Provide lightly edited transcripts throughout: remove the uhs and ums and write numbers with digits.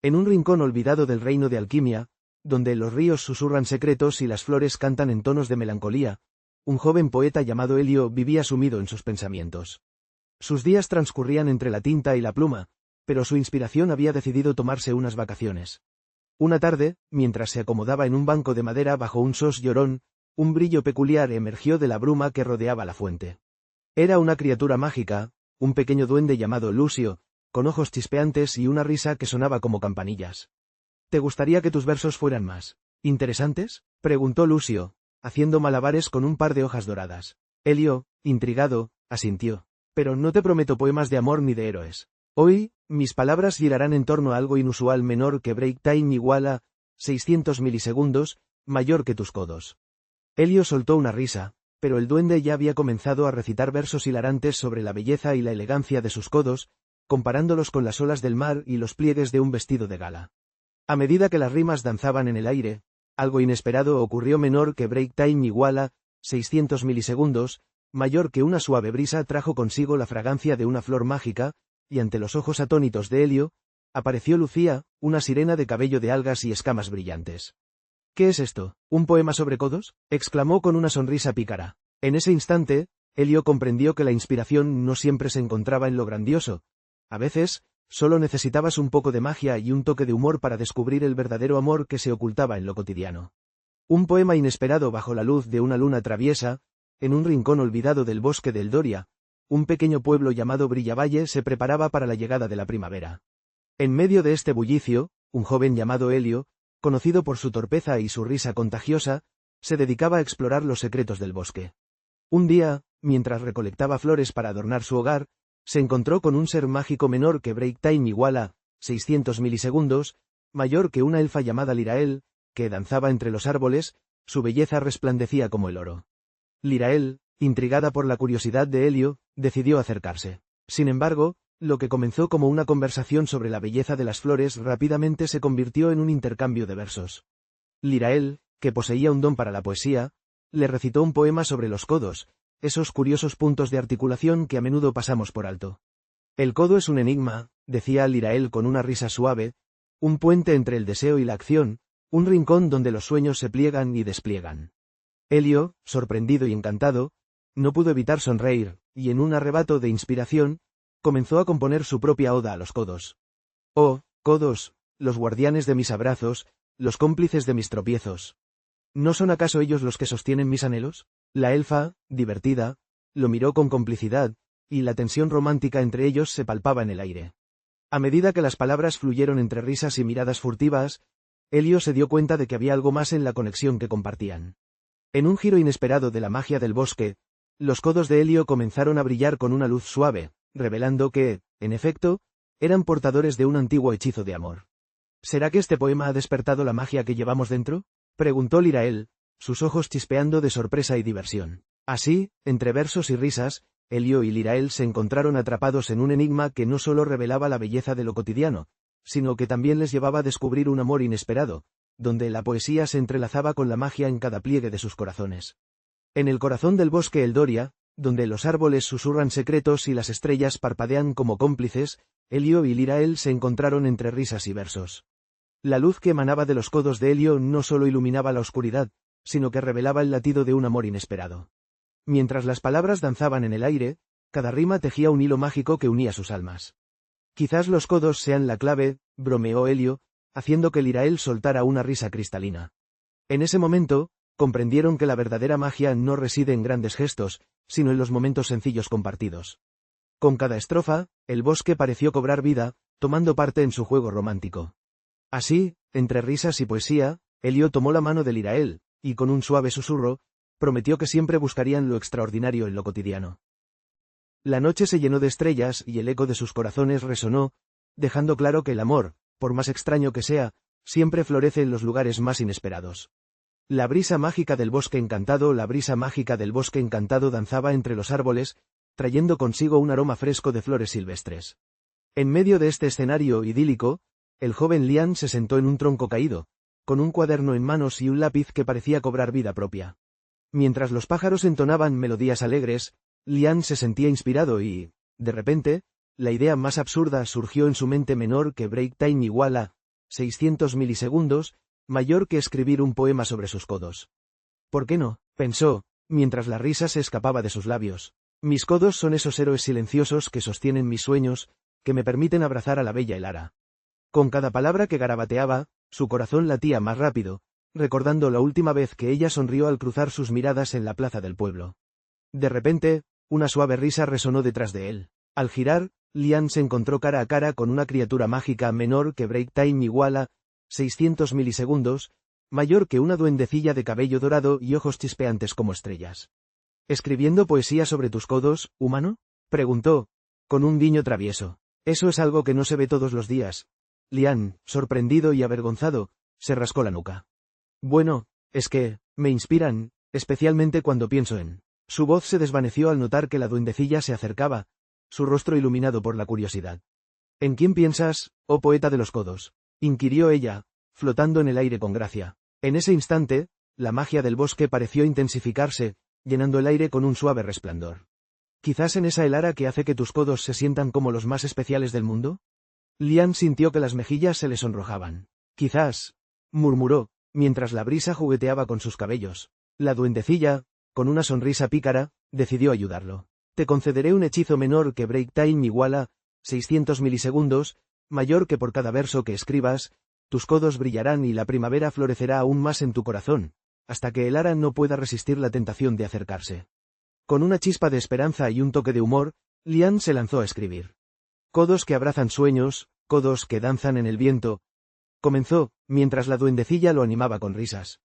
En un rincón olvidado del reino de alquimia, donde los ríos susurran secretos y las flores cantan en tonos de melancolía, un joven poeta llamado Helio vivía sumido en sus pensamientos. Sus días transcurrían entre la tinta y la pluma, pero su inspiración había decidido tomarse unas vacaciones. Una tarde, mientras se acomodaba en un banco de madera bajo un sos llorón, un brillo peculiar emergió de la bruma que rodeaba la fuente. Era una criatura mágica, un pequeño duende llamado Lucio, con ojos chispeantes y una risa que sonaba como campanillas. ¿Te gustaría que tus versos fueran más interesantes?, preguntó Lucio, haciendo malabares con un par de hojas doradas. Helio, intrigado, asintió. Pero no te prometo poemas de amor ni de héroes. Hoy, mis palabras girarán en torno a algo inusual menor que break time igual a 600 milisegundos, mayor que tus codos. Helio soltó una risa, pero el duende ya había comenzado a recitar versos hilarantes sobre la belleza y la elegancia de sus codos, comparándolos con las olas del mar y los pliegues de un vestido de gala. A medida que las rimas danzaban en el aire, algo inesperado ocurrió. Menor que break time igual a 600 milisegundos, mayor que una suave brisa trajo consigo la fragancia de una flor mágica, y ante los ojos atónitos de Helio, apareció Lucía, una sirena de cabello de algas y escamas brillantes. ¿Qué es esto? ¿Un poema sobre codos?, exclamó con una sonrisa pícara. En ese instante, Helio comprendió que la inspiración no siempre se encontraba en lo grandioso. A veces, solo necesitabas un poco de magia y un toque de humor para descubrir el verdadero amor que se ocultaba en lo cotidiano. Un poema inesperado bajo la luz de una luna traviesa, en un rincón olvidado del bosque del Doria, un pequeño pueblo llamado Brillavalle se preparaba para la llegada de la primavera. En medio de este bullicio, un joven llamado Helio, conocido por su torpeza y su risa contagiosa, se dedicaba a explorar los secretos del bosque. Un día, mientras recolectaba flores para adornar su hogar, se encontró con un ser mágico menor que break time igual a 600 milisegundos, mayor que una elfa llamada Lirael, que danzaba entre los árboles, su belleza resplandecía como el oro. Lirael, intrigada por la curiosidad de Helio, decidió acercarse. Sin embargo, lo que comenzó como una conversación sobre la belleza de las flores rápidamente se convirtió en un intercambio de versos. Lirael, que poseía un don para la poesía, le recitó un poema sobre los codos, esos curiosos puntos de articulación que a menudo pasamos por alto. El codo es un enigma, decía Lirael con una risa suave, un puente entre el deseo y la acción, un rincón donde los sueños se pliegan y despliegan. Helio, sorprendido y encantado, no pudo evitar sonreír, y en un arrebato de inspiración, comenzó a componer su propia oda a los codos. Oh, codos, los guardianes de mis abrazos, los cómplices de mis tropiezos. ¿No son acaso ellos los que sostienen mis anhelos? La elfa, divertida, lo miró con complicidad, y la tensión romántica entre ellos se palpaba en el aire. A medida que las palabras fluyeron entre risas y miradas furtivas, Helio se dio cuenta de que había algo más en la conexión que compartían. En un giro inesperado de la magia del bosque, los codos de Helio comenzaron a brillar con una luz suave, revelando que, en efecto, eran portadores de un antiguo hechizo de amor. ¿Será que este poema ha despertado la magia que llevamos dentro?, preguntó Lirael, sus ojos chispeando de sorpresa y diversión. Así, entre versos y risas, Helio y Lirael se encontraron atrapados en un enigma que no solo revelaba la belleza de lo cotidiano, sino que también les llevaba a descubrir un amor inesperado, donde la poesía se entrelazaba con la magia en cada pliegue de sus corazones. En el corazón del bosque el Doria, donde los árboles susurran secretos y las estrellas parpadean como cómplices, Helio y Lirael se encontraron entre risas y versos. La luz que emanaba de los codos de Helio no solo iluminaba la oscuridad, sino que revelaba el latido de un amor inesperado. Mientras las palabras danzaban en el aire, cada rima tejía un hilo mágico que unía sus almas. Quizás los codos sean la clave, bromeó Helio, haciendo que Lirael soltara una risa cristalina. En ese momento, comprendieron que la verdadera magia no reside en grandes gestos, sino en los momentos sencillos compartidos. Con cada estrofa, el bosque pareció cobrar vida, tomando parte en su juego romántico. Así, entre risas y poesía, Helio tomó la mano de Lirael, y con un suave susurro, prometió que siempre buscarían lo extraordinario en lo cotidiano. La noche se llenó de estrellas y el eco de sus corazones resonó, dejando claro que el amor, por más extraño que sea, siempre florece en los lugares más inesperados. La brisa mágica del bosque encantado, la brisa mágica del bosque encantado danzaba entre los árboles, trayendo consigo un aroma fresco de flores silvestres. En medio de este escenario idílico, el joven Lian se sentó en un tronco caído, con un cuaderno en manos y un lápiz que parecía cobrar vida propia. Mientras los pájaros entonaban melodías alegres, Lian se sentía inspirado y, de repente, la idea más absurda surgió en su mente. Menor que break time igual a 600 milisegundos, mayor que escribir un poema sobre sus codos. ¿Por qué no?, pensó, mientras la risa se escapaba de sus labios. Mis codos son esos héroes silenciosos que sostienen mis sueños, que me permiten abrazar a la bella Elara. Con cada palabra que garabateaba, su corazón latía más rápido, recordando la última vez que ella sonrió al cruzar sus miradas en la plaza del pueblo. De repente, una suave risa resonó detrás de él. Al girar, Lian se encontró cara a cara con una criatura mágica menor que Break Time igual a 600 milisegundos, mayor que una duendecilla de cabello dorado y ojos chispeantes como estrellas. ¿Escribiendo poesía sobre tus codos, humano?, preguntó, con un guiño travieso. Eso es algo que no se ve todos los días. Lian, sorprendido y avergonzado, se rascó la nuca. Bueno, es que, me inspiran, especialmente cuando pienso en... Su voz se desvaneció al notar que la duendecilla se acercaba, su rostro iluminado por la curiosidad. ¿En quién piensas, oh poeta de los codos?, inquirió ella, flotando en el aire con gracia. En ese instante, la magia del bosque pareció intensificarse, llenando el aire con un suave resplandor. ¿Quizás en esa Elara que hace que tus codos se sientan como los más especiales del mundo? Lian sintió que las mejillas se le sonrojaban. Quizás, murmuró, mientras la brisa jugueteaba con sus cabellos. La duendecilla, con una sonrisa pícara, decidió ayudarlo. Te concederé un hechizo menor que Break Time igual a 600 milisegundos, mayor que por cada verso que escribas, tus codos brillarán y la primavera florecerá aún más en tu corazón, hasta que Elara no pueda resistir la tentación de acercarse. Con una chispa de esperanza y un toque de humor, Lian se lanzó a escribir. Codos que abrazan sueños, codos que danzan en el viento. Comenzó, mientras la duendecilla lo animaba con risas.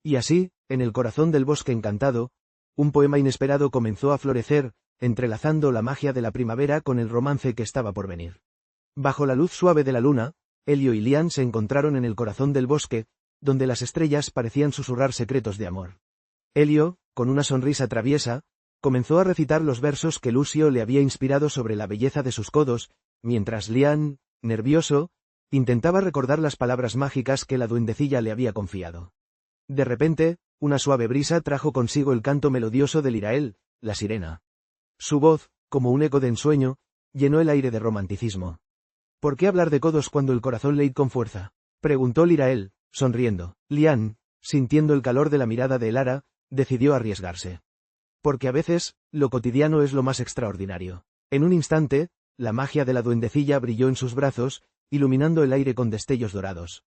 Y así, en el corazón del bosque encantado, un poema inesperado comenzó a florecer, entrelazando la magia de la primavera con el romance que estaba por venir. Bajo la luz suave de la luna, Elio y Lian se encontraron en el corazón del bosque, donde las estrellas parecían susurrar secretos de amor. Elio, con una sonrisa traviesa, comenzó a recitar los versos que Lucio le había inspirado sobre la belleza de sus codos, mientras Lian, nervioso, intentaba recordar las palabras mágicas que la duendecilla le había confiado. De repente, una suave brisa trajo consigo el canto melodioso de Lirael, la sirena. Su voz, como un eco de ensueño, llenó el aire de romanticismo. ¿Por qué hablar de codos cuando el corazón late con fuerza?, preguntó Lirael, sonriendo. Lian, sintiendo el calor de la mirada de Elara, decidió arriesgarse. Porque a veces, lo cotidiano es lo más extraordinario. En un instante, la magia de la duendecilla brilló en sus brazos, iluminando el aire con destellos dorados.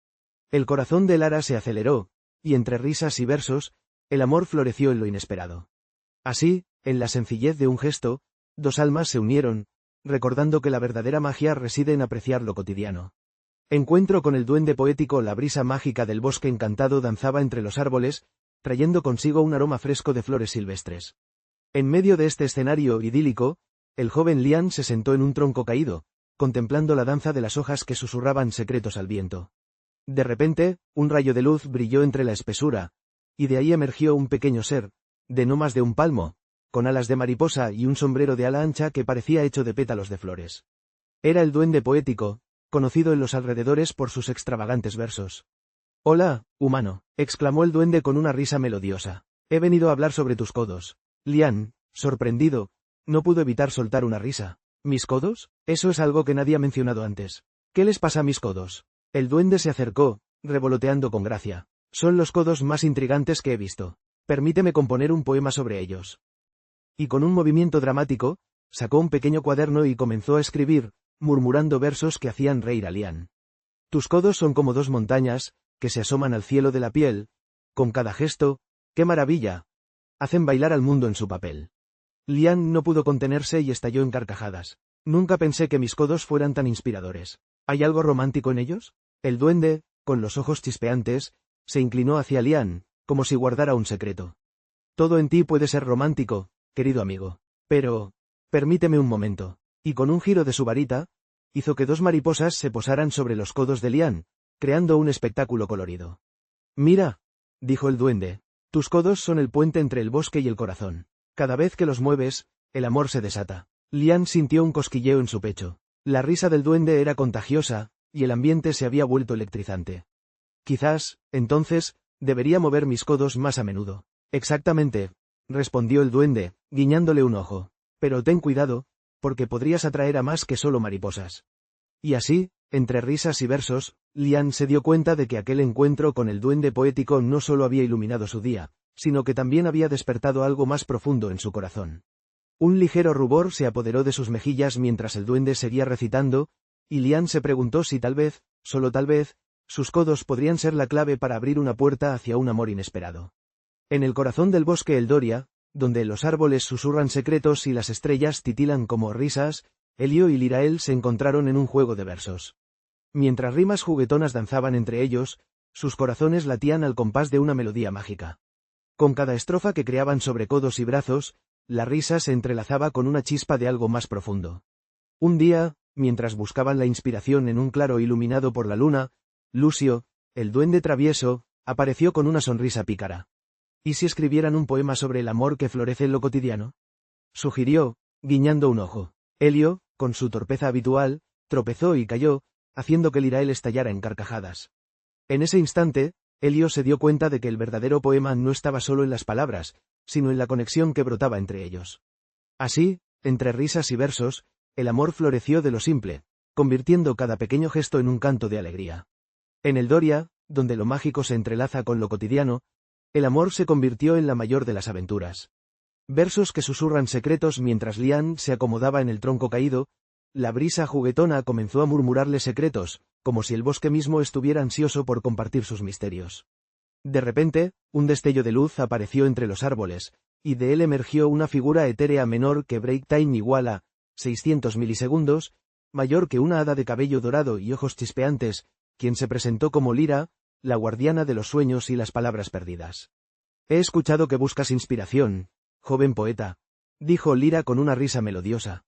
El corazón de Elara se aceleró, y entre risas y versos, el amor floreció en lo inesperado. Así, en la sencillez de un gesto, dos almas se unieron, recordando que la verdadera magia reside en apreciar lo cotidiano. Encuentro con el duende poético. La brisa mágica del bosque encantado danzaba entre los árboles, trayendo consigo un aroma fresco de flores silvestres. En medio de este escenario idílico, el joven Lian se sentó en un tronco caído, contemplando la danza de las hojas que susurraban secretos al viento. De repente, un rayo de luz brilló entre la espesura, y de ahí emergió un pequeño ser, de no más de un palmo, con alas de mariposa y un sombrero de ala ancha que parecía hecho de pétalos de flores. Era el duende poético, conocido en los alrededores por sus extravagantes versos. «Hola, humano», exclamó el duende con una risa melodiosa. «He venido a hablar sobre tus codos». Lian, sorprendido, no pudo evitar soltar una risa. ¿Mis codos? Eso es algo que nadie ha mencionado antes. ¿Qué les pasa a mis codos? El duende se acercó, revoloteando con gracia. Son los codos más intrigantes que he visto. Permíteme componer un poema sobre ellos. Y con un movimiento dramático, sacó un pequeño cuaderno y comenzó a escribir, murmurando versos que hacían reír a Lian. Tus codos son como dos montañas, que se asoman al cielo de la piel. Con cada gesto, ¡qué maravilla! Hacen bailar al mundo en su papel. Lian no pudo contenerse y estalló en carcajadas. Nunca pensé que mis codos fueran tan inspiradores. ¿Hay algo romántico en ellos? El duende, con los ojos chispeantes, se inclinó hacia Lian, como si guardara un secreto. Todo en ti puede ser romántico, querido amigo. Pero, permíteme un momento. Y con un giro de su varita, hizo que dos mariposas se posaran sobre los codos de Lian, creando un espectáculo colorido. Mira, dijo el duende, tus codos son el puente entre el bosque y el corazón. Cada vez que los mueves, el amor se desata. Lian sintió un cosquilleo en su pecho. La risa del duende era contagiosa, y el ambiente se había vuelto electrizante. Quizás, entonces, debería mover mis codos más a menudo. Exactamente, respondió el duende, guiñándole un ojo. Pero ten cuidado, porque podrías atraer a más que solo mariposas. Y así, entre risas y versos, Lian se dio cuenta de que aquel encuentro con el duende poético no solo había iluminado su día, sino que también había despertado algo más profundo en su corazón. Un ligero rubor se apoderó de sus mejillas mientras el duende seguía recitando, y Lian se preguntó si tal vez, solo tal vez, sus codos podrían ser la clave para abrir una puerta hacia un amor inesperado. En el corazón del bosque Eldoria, donde los árboles susurran secretos y las estrellas titilan como risas, Elio y Lirael se encontraron en un juego de versos. Mientras rimas juguetonas danzaban entre ellos, sus corazones latían al compás de una melodía mágica. Con cada estrofa que creaban sobre codos y brazos, la risa se entrelazaba con una chispa de algo más profundo. Un día, mientras buscaban la inspiración en un claro iluminado por la luna, Lucio, el duende travieso, apareció con una sonrisa pícara. ¿Y si escribieran un poema sobre el amor que florece en lo cotidiano? Sugirió, guiñando un ojo. Elio, con su torpeza habitual, tropezó y cayó, haciendo que Lirael estallara en carcajadas. En ese instante, Elio se dio cuenta de que el verdadero poema no estaba solo en las palabras, sino en la conexión que brotaba entre ellos. Así, entre risas y versos, el amor floreció de lo simple, convirtiendo cada pequeño gesto en un canto de alegría. En Eldoria, donde lo mágico se entrelaza con lo cotidiano, el amor se convirtió en la mayor de las aventuras. Versos que susurran secretos mientras Lian se acomodaba en el tronco caído, la brisa juguetona comenzó a murmurarle secretos, como si el bosque mismo estuviera ansioso por compartir sus misterios. De repente, un destello de luz apareció entre los árboles, y de él emergió una figura etérea menor que Break Time igual a 600 milisegundos, mayor que una hada de cabello dorado y ojos chispeantes, quien se presentó como Lira, la guardiana de los sueños y las palabras perdidas. He escuchado que buscas inspiración, joven poeta, dijo Lira con una risa melodiosa.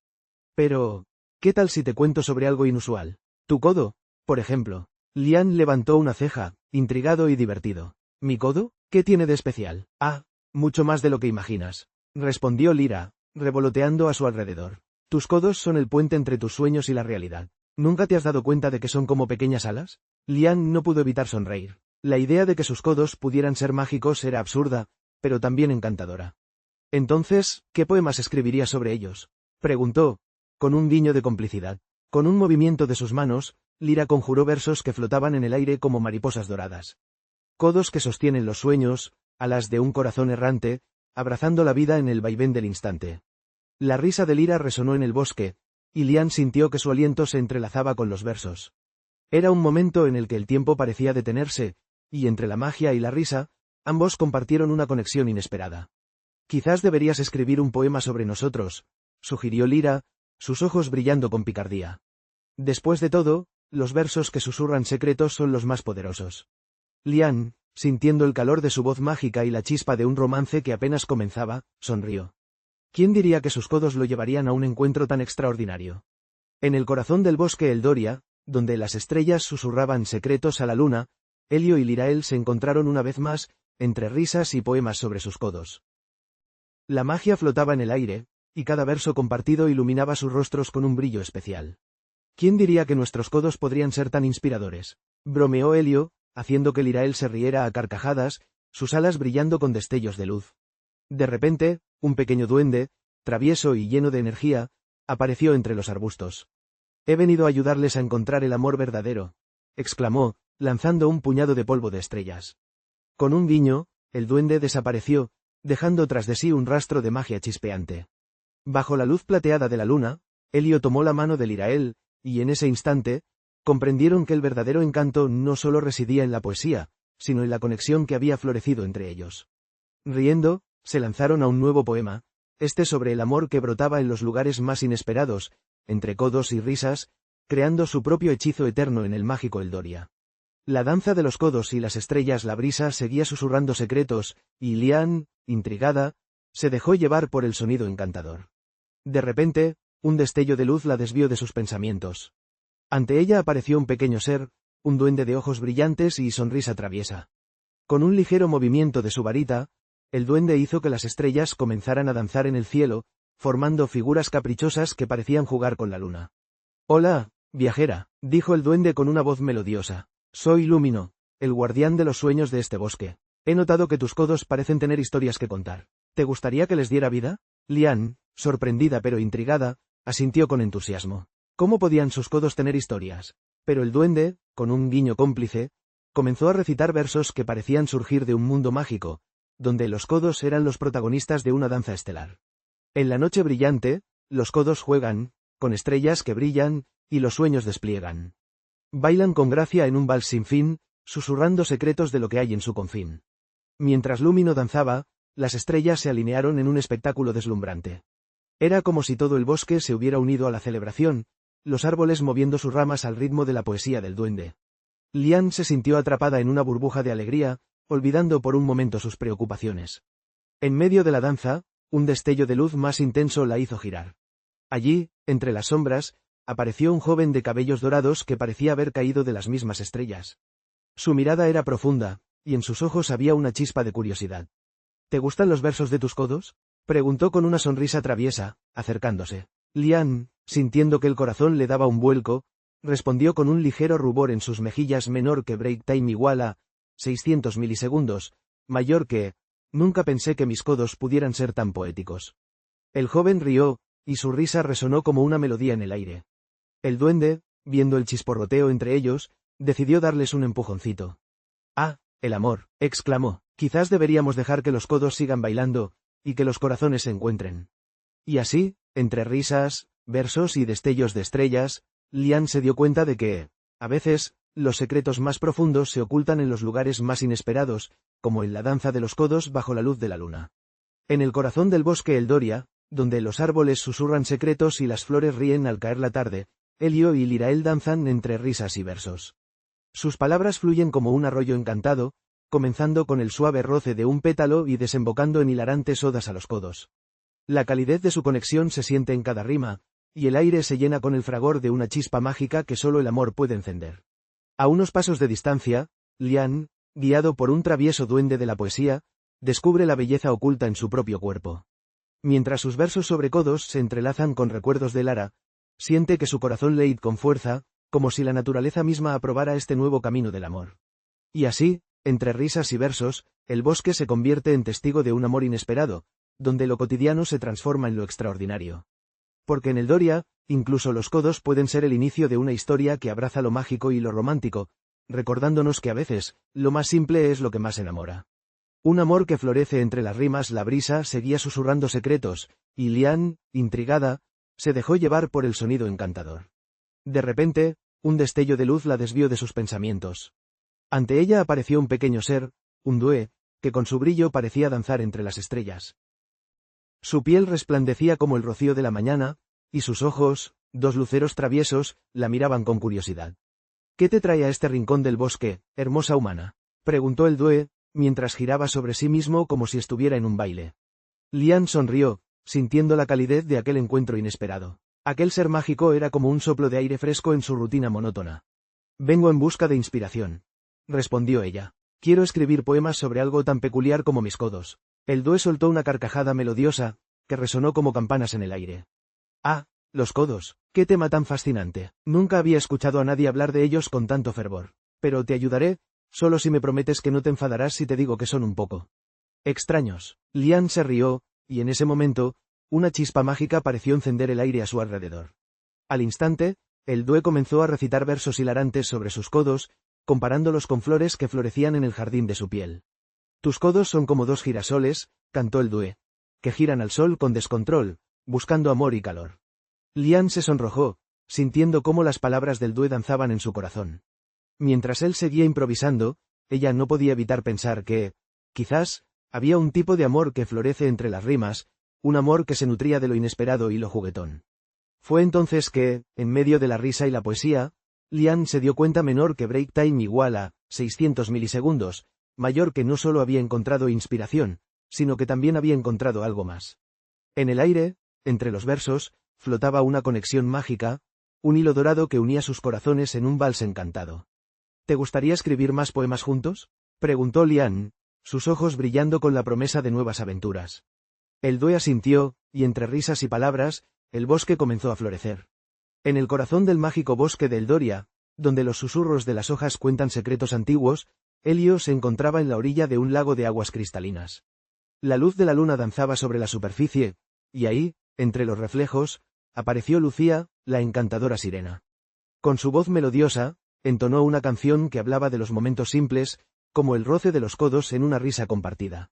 Pero, ¿qué tal si te cuento sobre algo inusual? Tu codo, por ejemplo. Lian levantó una ceja, intrigado y divertido. ¿Mi codo? ¿Qué tiene de especial? Ah, mucho más de lo que imaginas, respondió Lira, revoloteando a su alrededor. Tus codos son el puente entre tus sueños y la realidad. ¿Nunca te has dado cuenta de que son como pequeñas alas? Lian no pudo evitar sonreír. La idea de que sus codos pudieran ser mágicos era absurda, pero también encantadora. Entonces, ¿qué poemas escribirías sobre ellos? Preguntó, con un guiño de complicidad. Con un movimiento de sus manos, Lira conjuró versos que flotaban en el aire como mariposas doradas. Codos que sostienen los sueños, alas de un corazón errante, abrazando la vida en el vaivén del instante. La risa de Lira resonó en el bosque, y Lian sintió que su aliento se entrelazaba con los versos. Era un momento en el que el tiempo parecía detenerse, y entre la magia y la risa, ambos compartieron una conexión inesperada. Quizás deberías escribir un poema sobre nosotros, sugirió Lira, sus ojos brillando con picardía. Después de todo, los versos que susurran secretos son los más poderosos. Lian, sintiendo el calor de su voz mágica y la chispa de un romance que apenas comenzaba, sonrió. ¿Quién diría que sus codos lo llevarían a un encuentro tan extraordinario? En el corazón del bosque Eldoria, donde las estrellas susurraban secretos a la luna, Elio y Lirael se encontraron una vez más, entre risas y poemas sobre sus codos. La magia flotaba en el aire, y cada verso compartido iluminaba sus rostros con un brillo especial. ¿Quién diría que nuestros codos podrían ser tan inspiradores? Bromeó Elio, haciendo que Lirael se riera a carcajadas, sus alas brillando con destellos de luz. De repente, un pequeño duende, travieso y lleno de energía, apareció entre los arbustos. He venido a ayudarles a encontrar el amor verdadero, exclamó, lanzando un puñado de polvo de estrellas. Con un guiño, el duende desapareció, dejando tras de sí un rastro de magia chispeante. Bajo la luz plateada de la luna, Elio tomó la mano de Lirael, y en ese instante, comprendieron que el verdadero encanto no solo residía en la poesía, sino en la conexión que había florecido entre ellos. Riendo, se lanzaron a un nuevo poema, este sobre el amor que brotaba en los lugares más inesperados, entre codos y risas, creando su propio hechizo eterno en el mágico Eldoria. La danza de los codos y las estrellas, la brisa seguía susurrando secretos, y Lian, intrigada, se dejó llevar por el sonido encantador. De repente, un destello de luz la desvió de sus pensamientos. Ante ella apareció un pequeño ser, un duende de ojos brillantes y sonrisa traviesa. Con un ligero movimiento de su varita, el duende hizo que las estrellas comenzaran a danzar en el cielo, formando figuras caprichosas que parecían jugar con la luna. «Hola, viajera», dijo el duende con una voz melodiosa. «Soy Lumino, el guardián de los sueños de este bosque. He notado que tus codos parecen tener historias que contar. ¿Te gustaría que les diera vida?» Lian, sorprendida pero intrigada, asintió con entusiasmo. ¿Cómo podían sus codos tener historias? Pero el duende, con un guiño cómplice, comenzó a recitar versos que parecían surgir de un mundo mágico, donde los codos eran los protagonistas de una danza estelar. En la noche brillante, los codos juegan, con estrellas que brillan, y los sueños despliegan. Bailan con gracia en un vals sin fin, susurrando secretos de lo que hay en su confín. Mientras Lumino danzaba, las estrellas se alinearon en un espectáculo deslumbrante. Era como si todo el bosque se hubiera unido a la celebración, los árboles moviendo sus ramas al ritmo de la poesía del duende. Lian se sintió atrapada en una burbuja de alegría, olvidando por un momento sus preocupaciones. En medio de la danza, un destello de luz más intenso la hizo girar. Allí, entre las sombras, apareció un joven de cabellos dorados que parecía haber caído de las mismas estrellas. Su mirada era profunda, y en sus ojos había una chispa de curiosidad. ¿Te gustan los versos de tus codos?, preguntó con una sonrisa traviesa, acercándose. Lian, sintiendo que el corazón le daba un vuelco, respondió con un ligero rubor en sus mejillas menor que break time igual a 600 milisegundos, mayor que, nunca pensé que mis codos pudieran ser tan poéticos. El joven rió, y su risa resonó como una melodía en el aire. El duende, viendo el chisporroteo entre ellos, decidió darles un empujoncito. «Ah, el amor», exclamó, «quizás deberíamos dejar que los codos sigan bailando, y que los corazones se encuentren». Y así, entre risas, versos y destellos de estrellas, Lian se dio cuenta de que, a veces, los secretos más profundos se ocultan en los lugares más inesperados, como en la danza de los codos bajo la luz de la luna. En el corazón del bosque Eldoria, donde los árboles susurran secretos y las flores ríen al caer la tarde, Helio y Lirael danzan entre risas y versos. Sus palabras fluyen como un arroyo encantado, comenzando con el suave roce de un pétalo y desembocando en hilarantes odas a los codos. La calidez de su conexión se siente en cada rima, y el aire se llena con el fragor de una chispa mágica que solo el amor puede encender. A unos pasos de distancia, Lian, guiado por un travieso duende de la poesía, descubre la belleza oculta en su propio cuerpo. Mientras sus versos sobre codos se entrelazan con recuerdos de Lara, siente que su corazón late con fuerza, como si la naturaleza misma aprobara este nuevo camino del amor. Y así, entre risas y versos, el bosque se convierte en testigo de un amor inesperado, donde lo cotidiano se transforma en lo extraordinario. Porque en Eldoria, incluso los codos pueden ser el inicio de una historia que abraza lo mágico y lo romántico, recordándonos que a veces, lo más simple es lo que más enamora. Un amor que florece entre las rimas. La brisa seguía susurrando secretos, y Lian, intrigada, se dejó llevar por el sonido encantador. De repente, un destello de luz la desvió de sus pensamientos. Ante ella apareció un pequeño ser, un due, que con su brillo parecía danzar entre las estrellas. Su piel resplandecía como el rocío de la mañana, y sus ojos, dos luceros traviesos, la miraban con curiosidad. «¿Qué te trae a este rincón del bosque, hermosa humana?», preguntó el due, mientras giraba sobre sí mismo como si estuviera en un baile. Lian sonrió, sintiendo la calidez de aquel encuentro inesperado. Aquel ser mágico era como un soplo de aire fresco en su rutina monótona. «Vengo en busca de inspiración», respondió ella. «Quiero escribir poemas sobre algo tan peculiar como mis codos». El due soltó una carcajada melodiosa, que resonó como campanas en el aire. «Ah, los codos, qué tema tan fascinante. Nunca había escuchado a nadie hablar de ellos con tanto fervor. Pero te ayudaré, solo si me prometes que no te enfadarás si te digo que son un poco extraños». Lian se rió, y en ese momento, una chispa mágica pareció encender el aire a su alrededor. Al instante, el due comenzó a recitar versos hilarantes sobre sus codos, comparándolos con flores que florecían en el jardín de su piel. «Tus codos son como dos girasoles», cantó el due, «que giran al sol con descontrol, buscando amor y calor». Lian se sonrojó, sintiendo cómo las palabras del due danzaban en su corazón. Mientras él seguía improvisando, ella no podía evitar pensar que, quizás, había un tipo de amor que florece entre las rimas, un amor que se nutría de lo inesperado y lo juguetón. Fue entonces que, en medio de la risa y la poesía, Lian se dio cuenta menor que break time igual a 600 milisegundos, mayor que no solo había encontrado inspiración, sino que también había encontrado algo más. En el aire, entre los versos, flotaba una conexión mágica, un hilo dorado que unía sus corazones en un vals encantado. «¿Te gustaría escribir más poemas juntos?», preguntó Lian, sus ojos brillando con la promesa de nuevas aventuras. El due asintió, y entre risas y palabras, el bosque comenzó a florecer. En el corazón del mágico bosque de Eldoria, donde los susurros de las hojas cuentan secretos antiguos, Helio se encontraba en la orilla de un lago de aguas cristalinas. La luz de la luna danzaba sobre la superficie, y ahí, entre los reflejos, apareció Lucía, la encantadora sirena. Con su voz melodiosa, entonó una canción que hablaba de los momentos simples, como el roce de los codos en una risa compartida.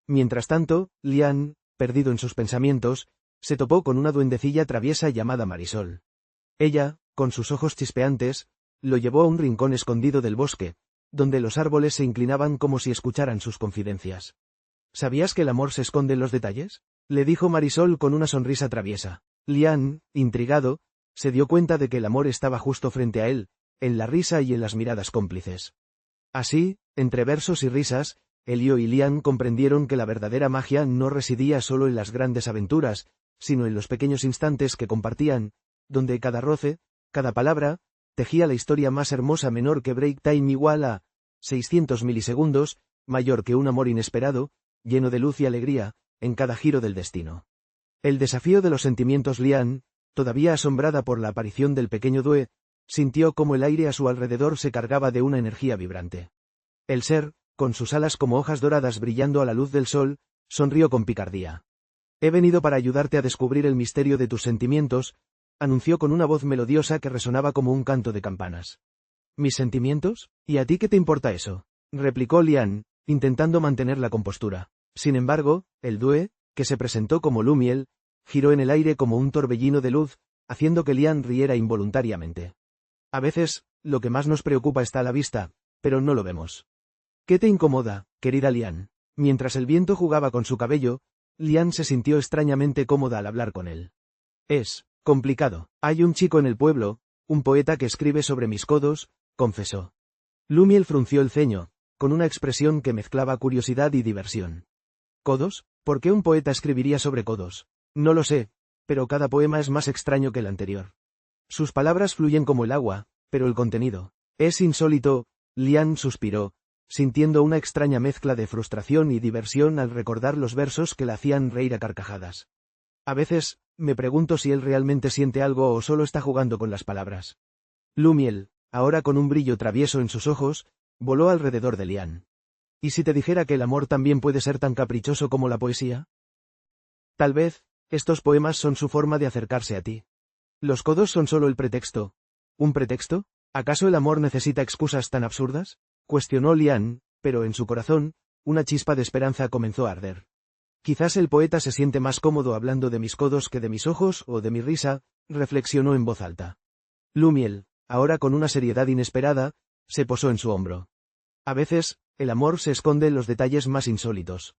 Mientras tanto, Lian, perdido en sus pensamientos, se topó con una duendecilla traviesa llamada Marisol. Ella, con sus ojos chispeantes, lo llevó a un rincón escondido del bosque, donde los árboles se inclinaban como si escucharan sus confidencias. ¿Sabías que el amor se esconde en los detalles?, le dijo Marisol con una sonrisa traviesa. Lian, intrigado, se dio cuenta de que el amor estaba justo frente a él, en la risa y en las miradas cómplices. Así, entre versos y risas, Elio y Lian comprendieron que la verdadera magia no residía solo en las grandes aventuras, sino en los pequeños instantes que compartían, donde cada roce, cada palabra, tejía la historia más hermosa menor que break time igual a 600 milisegundos, mayor que un amor inesperado, lleno de luz y alegría, en cada giro del destino. El desafío de los sentimientos. Lian, todavía asombrada por la aparición del pequeño Due, sintió como el aire a su alrededor se cargaba de una energía vibrante. El ser, con sus alas como hojas doradas brillando a la luz del sol, sonrió con picardía. «He venido para ayudarte a descubrir el misterio de tus sentimientos», anunció con una voz melodiosa que resonaba como un canto de campanas. «¿Mis sentimientos? ¿Y a ti qué te importa eso?», replicó Lian, intentando mantener la compostura. Sin embargo, el Due, que se presentó como Lumiel, giró en el aire como un torbellino de luz, haciendo que Lian riera involuntariamente. «A veces, lo que más nos preocupa está a la vista, pero no lo vemos». «¿Qué te incomoda, querida Lian?». Mientras el viento jugaba con su cabello, Lian se sintió extrañamente cómoda al hablar con él. «Es complicado. Hay un chico en el pueblo, un poeta que escribe sobre mis codos», confesó. Lumiel frunció el ceño, con una expresión que mezclaba curiosidad y diversión. «¿Codos? ¿Por qué un poeta escribiría sobre codos?». «No lo sé, pero cada poema es más extraño que el anterior. Sus palabras fluyen como el agua, pero el contenido es insólito». Lian suspiró, sintiendo una extraña mezcla de frustración y diversión al recordar los versos que la hacían reír a carcajadas. «A veces, me pregunto si él realmente siente algo o solo está jugando con las palabras». Lumiel, ahora con un brillo travieso en sus ojos, voló alrededor de Lian. «¿Y si te dijera que el amor también puede ser tan caprichoso como la poesía? Tal vez, estos poemas son su forma de acercarse a ti. Los codos son solo el pretexto». «¿Un pretexto? ¿Acaso el amor necesita excusas tan absurdas?», cuestionó Lian, pero en su corazón, una chispa de esperanza comenzó a arder. «Quizás el poeta se siente más cómodo hablando de mis codos que de mis ojos o de mi risa», reflexionó en voz alta. Lumiel, ahora con una seriedad inesperada, se posó en su hombro. «A veces, el amor se esconde en los detalles más insólitos.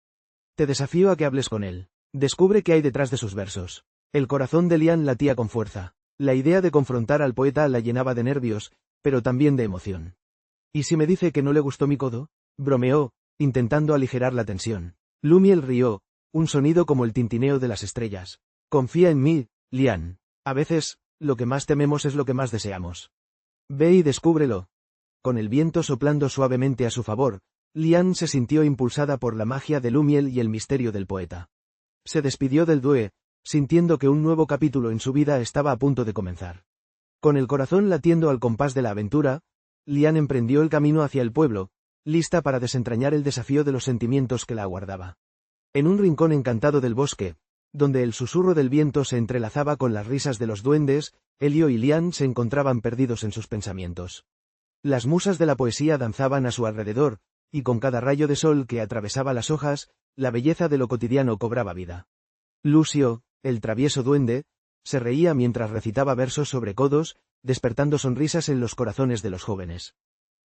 Te desafío a que hables con él. Descubre qué hay detrás de sus versos». El corazón de Lian latía con fuerza. La idea de confrontar al poeta la llenaba de nervios, pero también de emoción. «¿Y si me dice que no le gustó mi codo?», bromeó, intentando aligerar la tensión. Lumiel rió, un sonido como el tintineo de las estrellas. «Confía en mí, Lian. A veces, lo que más tememos es lo que más deseamos. Ve y descúbrelo». Con el viento soplando suavemente a su favor, Lian se sintió impulsada por la magia de Lumiel y el misterio del poeta. Se despidió del Due, sintiendo que un nuevo capítulo en su vida estaba a punto de comenzar. Con el corazón latiendo al compás de la aventura, Lian emprendió el camino hacia el pueblo, lista para desentrañar el desafío de los sentimientos que la aguardaba. En un rincón encantado del bosque, donde el susurro del viento se entrelazaba con las risas de los duendes, Elio y Lian se encontraban perdidos en sus pensamientos. Las musas de la poesía danzaban a su alrededor, y con cada rayo de sol que atravesaba las hojas, la belleza de lo cotidiano cobraba vida. Lucio, el travieso duende, se reía mientras recitaba versos sobre codos, despertando sonrisas en los corazones de los jóvenes.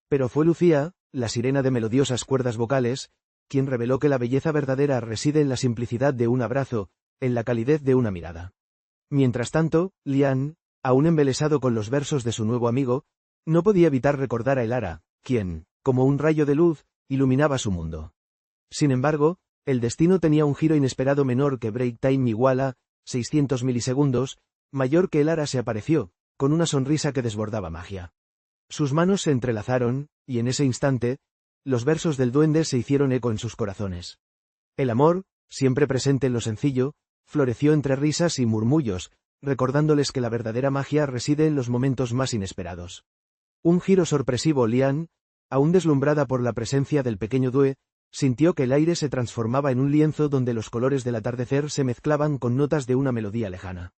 Pero fue Lucía, la sirena de melodiosas cuerdas vocales, quien reveló que la belleza verdadera reside en la simplicidad de un abrazo, en la calidez de una mirada. Mientras tanto, Lian, aún embelesado con los versos de su nuevo amigo, no podía evitar recordar a Elara, quien, como un rayo de luz, iluminaba su mundo. Sin embargo, el destino tenía un giro inesperado. Menor que break time igual a 600 milisegundos, mayor que Elara se apareció, con una sonrisa que desbordaba magia. Sus manos se entrelazaron, y en ese instante, los versos del duende se hicieron eco en sus corazones. El amor, siempre presente en lo sencillo, floreció entre risas y murmullos, recordándoles que la verdadera magia reside en los momentos más inesperados. Un giro sorpresivo. Lian, aún deslumbrada por la presencia del pequeño Due, sintió que el aire se transformaba en un lienzo donde los colores del atardecer se mezclaban con notas de una melodía lejana.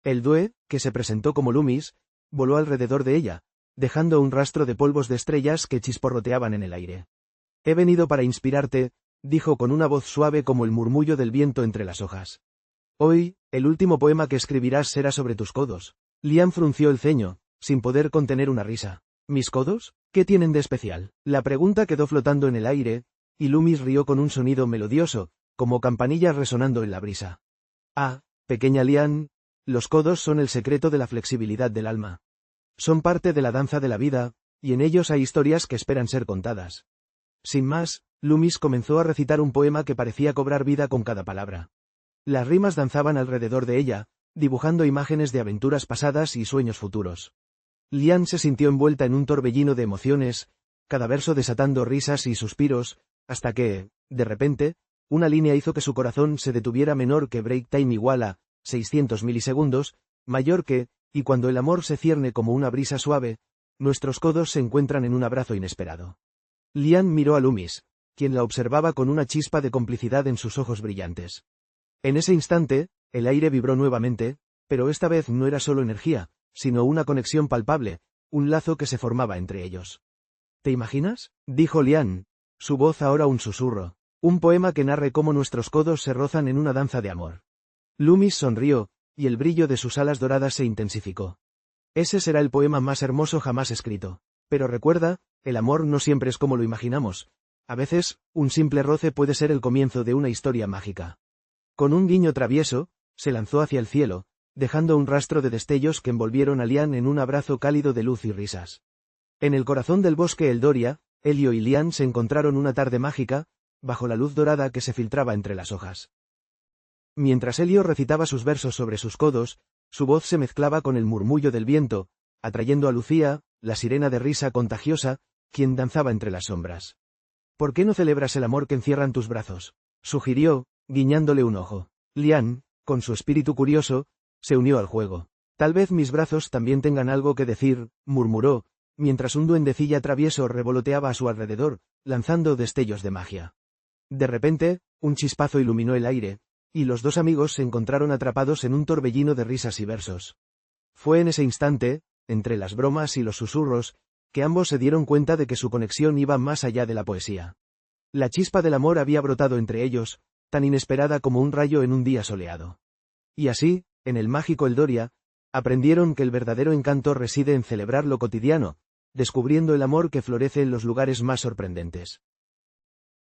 El Due, que se presentó como Lumis, voló alrededor de ella, dejando un rastro de polvos de estrellas que chisporroteaban en el aire. He venido para inspirarte, dijo con una voz suave como el murmullo del viento entre las hojas. Hoy, el último poema que escribirás será sobre tus codos. Liam frunció el ceño, sin poder contener una risa. ¿Mis codos? ¿Qué tienen de especial? La pregunta quedó flotando en el aire, y Loomis rió con un sonido melodioso, como campanillas resonando en la brisa. Ah, pequeña Liam, los codos son el secreto de la flexibilidad del alma. Son parte de la danza de la vida, y en ellos hay historias que esperan ser contadas. Sin más, Loomis comenzó a recitar un poema que parecía cobrar vida con cada palabra. Las rimas danzaban alrededor de ella, dibujando imágenes de aventuras pasadas y sueños futuros. Liam se sintió envuelta en un torbellino de emociones, cada verso desatando risas y suspiros, hasta que, de repente, una línea hizo que su corazón se detuviera menor que break time igual a 600 milisegundos, mayor que, y cuando el amor se cierne como una brisa suave, nuestros codos se encuentran en un abrazo inesperado. Liam miró a Loomis, quien la observaba con una chispa de complicidad en sus ojos brillantes. En ese instante, el aire vibró nuevamente, pero esta vez no era solo energía, sino una conexión palpable, un lazo que se formaba entre ellos. ¿Te imaginas?, dijo Liam, su voz ahora un susurro. Un poema que narre cómo nuestros codos se rozan en una danza de amor. Loomis sonrió, y el brillo de sus alas doradas se intensificó. Ese será el poema más hermoso jamás escrito. Pero recuerda, el amor no siempre es como lo imaginamos. A veces, un simple roce puede ser el comienzo de una historia mágica. Con un guiño travieso, se lanzó hacia el cielo, dejando un rastro de destellos que envolvieron a Liam en un abrazo cálido de luz y risas. En el corazón del bosque Eldoria, Elio y Liam se encontraron una tarde mágica, bajo la luz dorada que se filtraba entre las hojas. Mientras Elio recitaba sus versos sobre sus codos, su voz se mezclaba con el murmullo del viento, atrayendo a Lucía, la sirena de risa contagiosa, quien danzaba entre las sombras. ¿Por qué no celebras el amor que encierran tus brazos?, sugirió, guiñándole un ojo. Liam, con su espíritu curioso, se unió al juego. Tal vez mis brazos también tengan algo que decir, murmuró, mientras un duendecilla travieso revoloteaba a su alrededor, lanzando destellos de magia. De repente, un chispazo iluminó el aire, y los dos amigos se encontraron atrapados en un torbellino de risas y versos. Fue en ese instante, entre las bromas y los susurros, que ambos se dieron cuenta de que su conexión iba más allá de la poesía. La chispa del amor había brotado entre ellos, tan inesperada como un rayo en un día soleado. Y así, en el mágico Eldoria, aprendieron que el verdadero encanto reside en celebrar lo cotidiano, descubriendo el amor que florece en los lugares más sorprendentes.